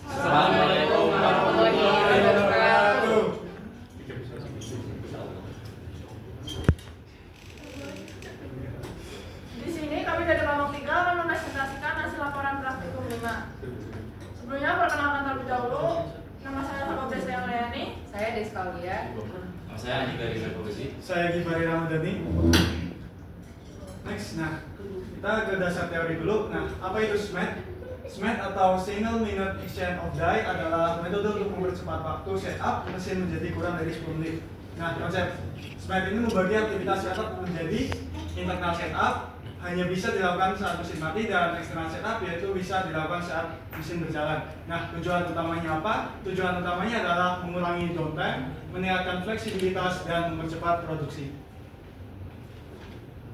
Assalamualaikum warahmatullahi wabarakatuh. Di sini kami dari kelompok 3 akan mempresentasikan hasil laporan praktikum 5. Sebelumnya perkenalkan terlebih dahulu, nama saya Sababes Leoni. Saya Deska Aulia. Nama saya Andika Rizal Publisi. Saya Gibari Ramadhani. Next, kita ke dasar teori dulu. Apa itu SMAT? SMAT atau Single Minute Exchange of Die adalah metode untuk mempercepat waktu setup mesin menjadi kurang dari 10 menit. Konsep SMAT ini membagi aktivitas setup menjadi internal setup hanya bisa dilakukan saat mesin mati dan external setup yaitu bisa dilakukan saat mesin berjalan. Tujuan utamanya apa? Tujuan utamanya adalah mengurangi downtime, meningkatkan fleksibilitas dan mempercepat produksi.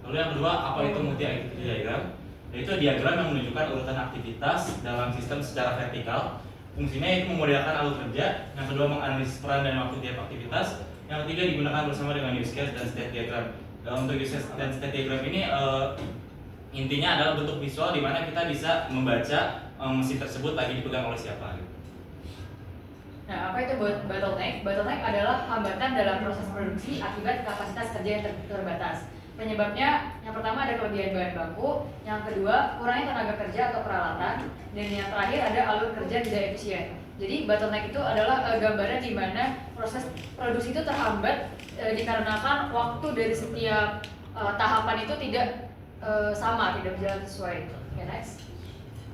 Lalu yang kedua, apa itu multi activity diagram? Yaitu diagram yang menunjukkan urutan aktivitas dalam sistem secara vertikal. Fungsinya itu memudahkan alur kerja. Yang kedua, menganalisis peran dan waktu tiap aktivitas. Yang ketiga, digunakan bersama dengan use case dan state diagram. Untuk use case dan state diagram ini intinya adalah bentuk visual di mana kita bisa membaca mesin tersebut lagi dipegang oleh siapa. Apa itu bottleneck? Bottleneck adalah hambatan dalam proses produksi akibat kapasitas kerja yang terbatas. Penyebabnya yang pertama ada kelebihan bahan baku, yang kedua kurangnya tenaga kerja atau peralatan, dan yang terakhir ada alur kerja tidak efisien. Jadi bottleneck itu adalah gambaran di mana proses produksi itu terhambat dikarenakan waktu dari setiap tahapan itu tidak sama, tidak berjalan sesuai. Okay, next.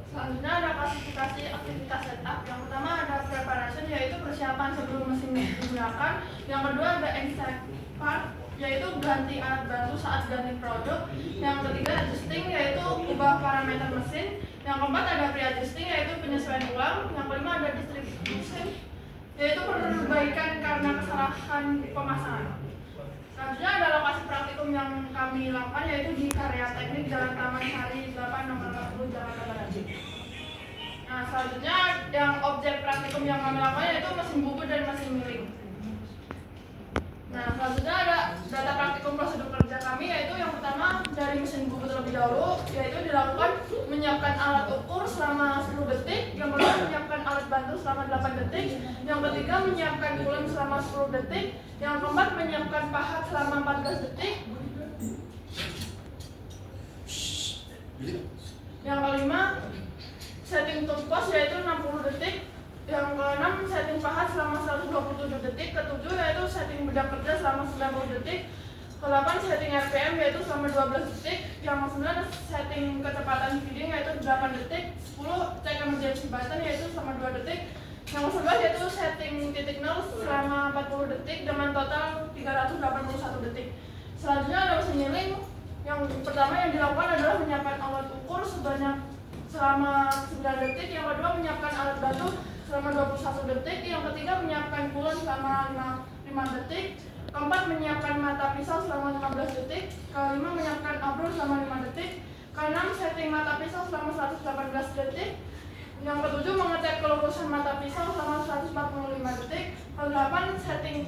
Selanjutnya ada klasifikasi aktivitas setup. Yang pertama ada preparation, yaitu persiapan sebelum mesin digunakan. Yang kedua ada extract part, yaitu ganti alat bantu saat ganti produk. Yang ketiga adjusting, yaitu ubah parameter mesin. Yang keempat ada pre-adjusting, yaitu penyesuaian ulang. Yang kelima ada distribution, yaitu perbaikan karena kesalahan pemasangan. Selanjutnya ada lokasi praktikum yang kami lakukan, yaitu di Karya Teknik Jalan Taman Sari 8 nomor 40 Jakarta Barat. Selanjutnya yang objek praktikum yang kami lakukan yaitu mesin bubut dan mesin milling. Selanjutnya ada data praktikum prosedur kerja kami, yaitu yang pertama dari mesin bubut terlebih dahulu, yaitu dilakukan menyiapkan alat ukur selama 10 detik, yang kedua menyiapkan alat bantu selama 8 detik, yang ketiga menyiapkan coolant selama 10 detik, yang keempat menyiapkan pahat selama 14 detik, yang kelima setting tooth post yaitu 60 detik, yang keenam setting pahat selama 127 detik, ketujuh yaitu setting bedak kerja selama 90 detik, ke-8 setting RPM yaitu selama 12 detik, yang ke-9 setting kecepatan feeding yaitu 8 detik, 10 check emergency button yaitu selama 2 detik, yang ke-11 yaitu setting titik nol selama 40 detik dengan total 381 detik. Selanjutnya ada mesin milling. Yang pertama yang dilakukan adalah menyiapkan alat ukur sebanyak selama 9 detik, yang kedua menyiapkan alat bantu selama 21 detik, yang ketiga menyiapkan coolant selama 5 detik, keempat menyiapkan mata pisau selama 15 detik, kelima menyiapkan abrol selama 5 detik, keenam setting mata pisau selama 118 detik, yang ketujuh mengecek kelurusan mata pisau selama 145 detik, ke-8 setting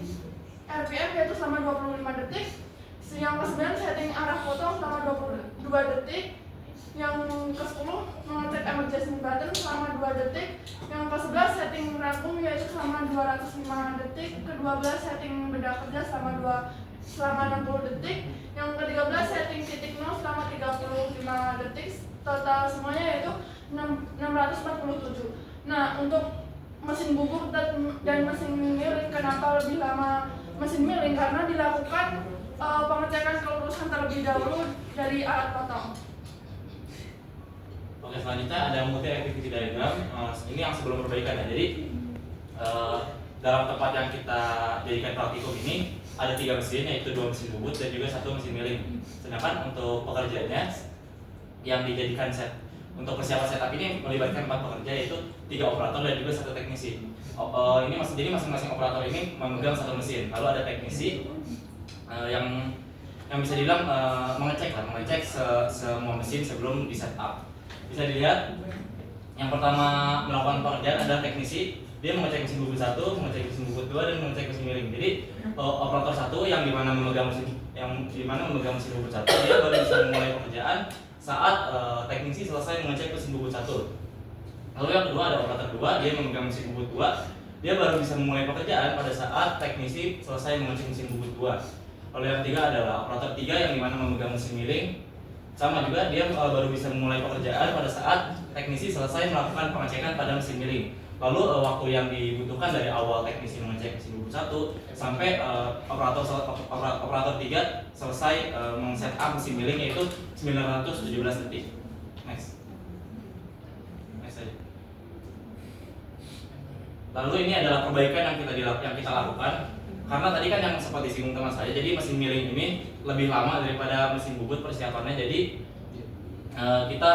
RPM yaitu selama 25 detik, yang ke-9 setting arah potong selama 22 detik, yang ke-10 mengecek emergency button selama 2 detik, yang ke-11 setting rangkum yaitu selama 205 detik, ke-12 setting bedak kerja selama 60 detik, yang ke-13 setting titik nol selama 35 detik, total semuanya yaitu 647. Untuk mesin bubuk dan mesin milling, kenapa lebih lama mesin milling? Karena dilakukan pengecekan kelurusan terlebih dahulu dari alat potong. Oke, selanjutnya ada multi activity diagram. Ini yang sebelum perbaikan ya. Jadi dalam tempat yang kita jadikan praktikum ini ada 3 mesin, yaitu 2 mesin bubut dan juga 1 mesin milling. Sedangkan untuk pekerjaannya yang dijadikan set untuk persiapan setup ini melibatkan 4 pekerja, yaitu 3 operator dan juga 1 teknisi. Jadi masing-masing operator ini memegang 1 mesin. Lalu ada teknisi yang bisa dibilang mengecek semua mesin sebelum di setup. Bisa dilihat yang pertama melakukan pekerjaan adalah teknisi. Dia mengecek mesin bubut 1, mengecek mesin bubut 2, dan mengecek mesin milling. Jadi operator 1 yang dimana memegang mesin bubut 1, dia baru bisa memulai pekerjaan saat teknisi selesai mengecek mesin bubut 1. Lalu yang kedua ada operator 2, dia memegang mesin bubut 2. Dia baru bisa memulai pekerjaan pada saat teknisi selesai mengecek mesin bubut 2. Lalu yang ketiga adalah operator 3 yang dimana memegang mesin milling. Sama juga dia baru bisa memulai pekerjaan pada saat teknisi selesai melakukan pengecekan pada mesin milling. Lalu waktu yang dibutuhkan dari awal teknisi mengecek mesin bubut 1 sampai operator 3 selesai men-setup mesin milling yaitu 917 detik. Next. Next aja. Lalu ini adalah perbaikan yang kita lakukan. Karena tadi kan yang seperti singgung teman saya, jadi mesin milling ini lebih lama daripada mesin bubut persiapannya. Jadi kita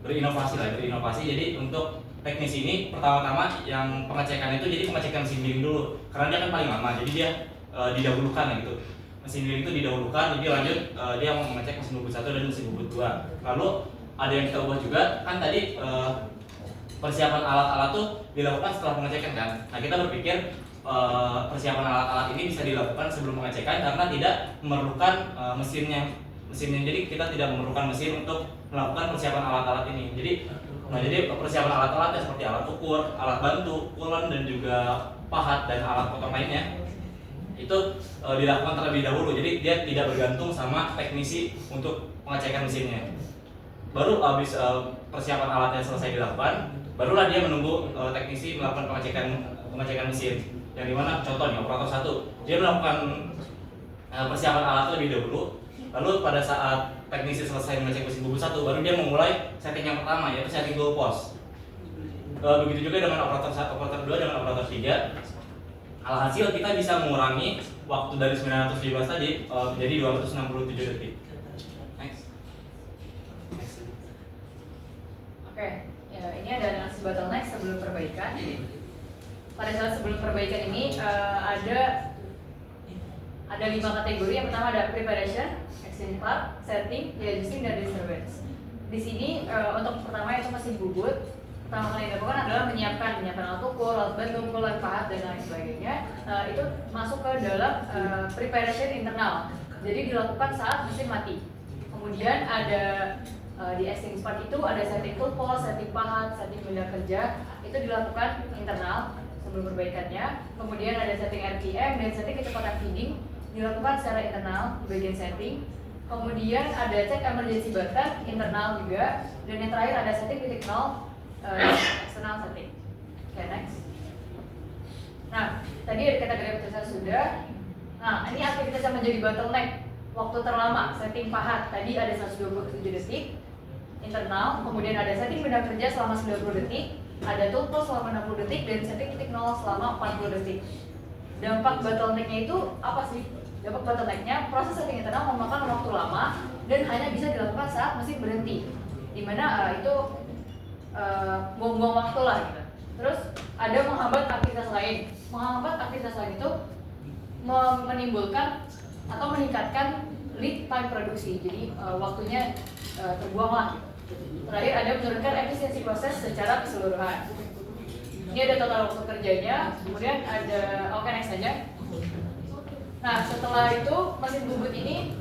berinovasi. Jadi untuk teknisi ini pertama-tama yang pengecekan itu jadi pengecekan mesin milling dulu, karena dia kan paling lama. Jadi dia didahulukan gitu. Mesin milling itu didahulukan, jadi lanjut dia mau mengecek mesin bubut 1 dan mesin bubut 2. Lalu ada yang kita ubah juga, kan tadi persiapan alat-alat tuh dilakukan setelah pengecekan kan. Nah kita berpikir persiapan alat-alat ini bisa dilakukan sebelum pengecekan karena tidak memerlukan mesinnya. Jadi kita tidak memerlukan mesin untuk melakukan persiapan alat-alat ini. Jadi persiapan alat-alatnya seperti alat ukur, alat bantu, kulon dan juga pahat dan alat potong lainnya itu dilakukan terlebih dahulu. Jadi dia tidak bergantung sama teknisi untuk pengecekan mesinnya. Baru habis persiapan alatnya selesai dilakukan, barulah dia menunggu teknisi melakukan pengecekan mesin. Yang dimana contohnya operator 1 dia melakukan persiapan alat lebih dahulu, lalu pada saat teknisi selesai mengecek mesin bubut 1 baru dia memulai setting yang pertama yaitu setting tool post. Begitu juga dengan operator 2 dengan operator 3. Alhasil kita bisa mengurangi waktu dari 917 tadi menjadi 267 detik. Next. Oke, ya, ini ada analisis bottleneck sebelum perbaikan. Pada saat sebelum perbaikan ini ada 5 kategori. Yang pertama ada preparation, exchange part, setting, adjusting, dan disturbance. Di sini untuk pertama itu mesin bubut. Pertama kali yang dilakukan adalah menyiapkan alat ukur, alat bantu, kulon, pahat, dan lain sebagainya. Itu masuk ke dalam preparation internal. Jadi dilakukan saat mesin mati. Kemudian ada di exchange part itu ada setting tool post, setting pahat, setting benda kerja. Itu dilakukan internal sebelum perbaikannya. Kemudian ada setting RPM dan setting kecepatan feeding dilakukan secara internal di bagian setting. Kemudian ada cek emergency button internal juga. Dan yang terakhir ada setting titik 0 external setting. Oke, next. Nah, tadi ada kategori aktivitas sudah. Nah, ini aktivitas yang menjadi bottleneck waktu terlama. Setting pahat tadi ada 127 detik internal. Kemudian ada setting benda kerja selama 90 detik. Ada tool post selama 60 detik dan setting titik 0 selama 40 detik. Dampak bottlenecknya itu apa sih? Dampak bottlenecknya proses setting internal memakan waktu lama dan hanya bisa dilakukan saat mesin berhenti, dimana itu buang-buang waktu lah gitu. Terus ada menghambat aktivitas lain. Menghambat aktivitas lain itu menimbulkan atau meningkatkan lead time produksi. Jadi waktunya terbuang lah gitu. Terakhir ada menurunkan efisiensi proses secara keseluruhan. Ini ada total waktu kerjanya, kemudian ada next aja. Nah, setelah itu mesin bubut ini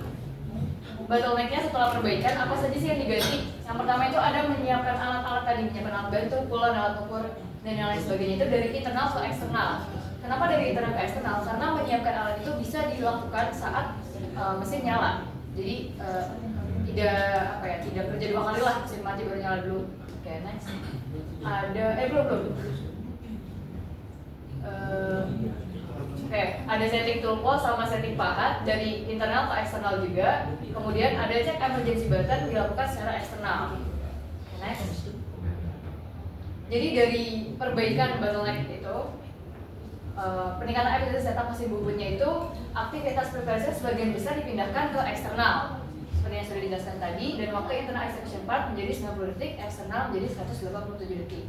bottlenecknya setelah perbaikan apa saja sih yang diganti? Yang pertama itu ada menyiapkan alat-alat tadi, menyiapkan alat bantu, kulon, alat ukur, dan yang lain sebagainya itu dari internal ke eksternal. Kenapa dari internal ke eksternal? Karena menyiapkan alat itu bisa dilakukan saat mesin nyala. Jadi tidak kerja 2 kali lah, mesin mati baru nyala dulu. Oke, next. Ada belum. Ada setting tool post sama setting pahat dari internal ke eksternal juga. Kemudian ada cek emergency button dilakukan secara eksternal. Next. Jadi dari perbaikan bottleneck itu, peningkatan efisiensi setup mesin bubutnya itu, aktivitas preparation sebagian besar dipindahkan ke eksternal. Seperti yang sudah dijelaskan tadi, dan waktu internal execution part menjadi 90 detik, eksternal menjadi 187 detik.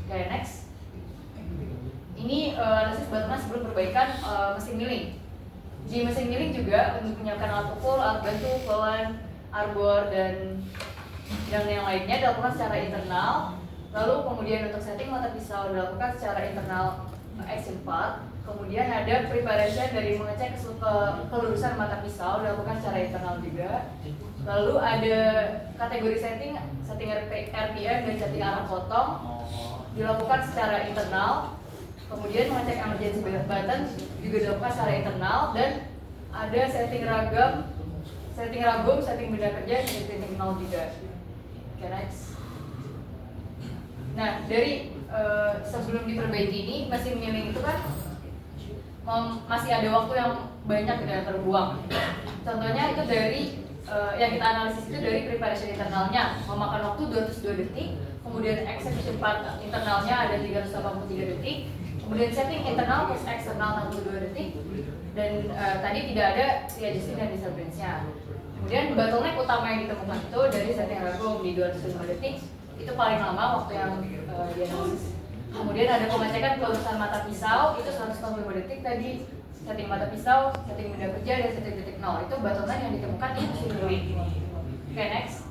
Oke, next. Ini analisis bottleneck sebelum perbaikan mesin milling. Di mesin milling juga untuk menyiapkan alat ukur, alat bantu, kulon, arbor, dan yang lainnya dilakukan secara internal. Lalu kemudian untuk setting mata pisau dilakukan secara internal action part. Kemudian ada preparation dari mengecek kelurusan mata pisau dilakukan secara internal juga. Lalu ada kategori setting RPM dan setting arah potong dilakukan secara internal. Kemudian mengecek emergency button juga dilakukan secara internal, dan ada setting ragum, setting benda kerja, setting nol juga. Oke, next. Nah, dari sebelum diperbaiki ini, mesin milling itu kan masih ada waktu yang banyak yang terbuang. Contohnya itu dari yang kita analisis itu dari preparation internalnya memakan waktu 202 detik, kemudian execution part internalnya ada 383 detik, kemudian setting internal plus eksternal 62 detik, dan tadi tidak ada readjusting dan disturbance-nya. Kemudian bottleneck utama yang ditemukan itu dari setting ragum di 205 detik, itu paling lama waktu yang dianalisis. Kemudian ada pengecekan kelurusan mata pisau, itu 145 detik tadi, setting mata pisau, setting benda kerja, dan setting detik nol. Itu bottleneck yang ditemukan di mesin milling. Oke, next.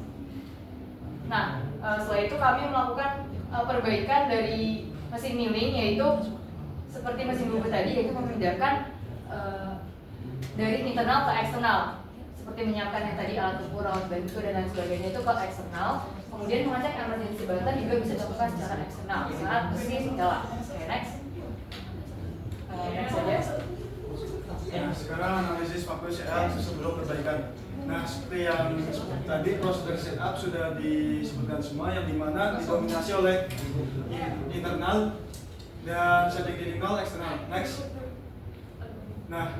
Nah, setelah itu kami melakukan perbaikan dari mesin milling, yaitu seperti mesin bubut tadi, yaitu memindahkan dari internal ke eksternal, seperti menyiapkan yang tadi alat ukur, alat bantu, dan lain sebagainya itu ke eksternal. Kemudian mengecek emergency button juga bisa dilakukan secara eksternal saat mesin nyala. Oke, next. Next saja. Nah, sekarang analisis waktu setup sebelum perbaikan. Nah, seperti yang tadi prosedur setup sudah disebutkan semua, yang dimana didominasi oleh internal dan setting titik nol eksternal. Next. Nah,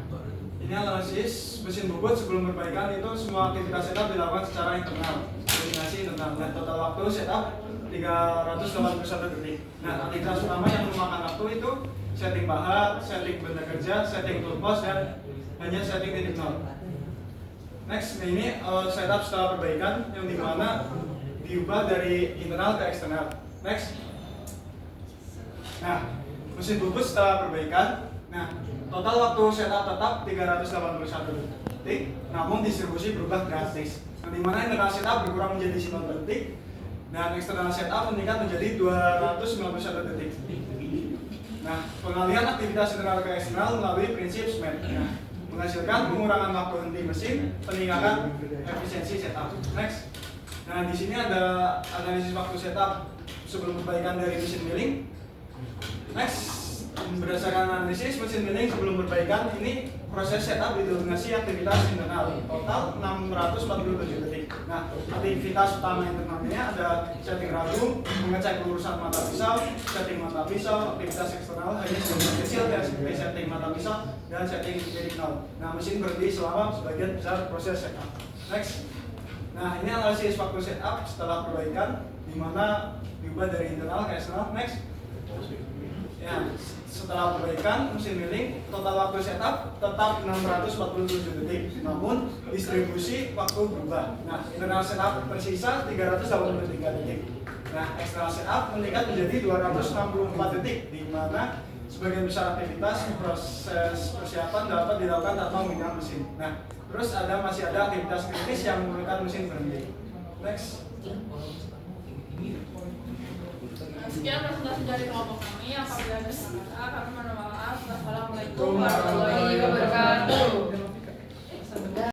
ini analisis mesin bubut sebelum perbaikan itu semua aktivitas setup dilakukan secara internal, dominasi internal. Dan total waktu setup 381 detik. Nah, aktivitas utama yang memakan waktu itu setting pahat, setting benda kerja, setting toolbox, dan hanya setting titik nol. Next, nah ini setup setelah perbaikan yang dimana diubah dari internal ke eksternal. Next. Nah, mesin bubut setelah perbaikan, nah total waktu setup tetap 381 detik, namun distribusi berubah drastis. Nah, dimana internal setup berkurang menjadi 90 detik, dan eksternal setup meningkat menjadi 291 detik. Nah, pengalihan aktivitas internal ke eksternal melalui prinsip SMART. Nah, menghasilkan pengurangan waktu henti mesin, peningkatan efisiensi setup. Next. Nah, di sini ada analisis waktu setup sebelum perbaikan dari mesin milling. Next. Berdasarkan analisis mesin milling sebelum perbaikan, ini proses setup didominasi aktivitas internal, total 647 detik. Nah, aktivitas utama internalnya ada setting ragum, mengecek lurusan mata pisau, setting mata pisau, aktivitas eksternal hanya sebagian kecil ya, seperti setting mata pisau dan setting titik nol. Nah, mesin berhenti selama sebagian besar proses setup. Next. Nah, ini analisis waktu setup setelah perbaikan, di mana diubah dari internal ke eksternal. Next. Ya, setelah perbaikan mesin milling, total waktu setup tetap 647 detik, namun distribusi waktu berubah. Nah, internal setup tersisa 383 detik. Nah, eksternal setup meningkat menjadi 264 detik, di mana sebagian besar aktivitas proses persiapan dapat dilakukan tanpa menggunakan mesin. Nah, terus masih ada aktivitas kritis yang memerlukan mesin berhenti. Next. Sekian presentasi dari kelompok kami. Apabila ada salah kata, kami mohon maaf. Wassalamualaikum warahmatullahi Warahmatullahi wabarakatuh.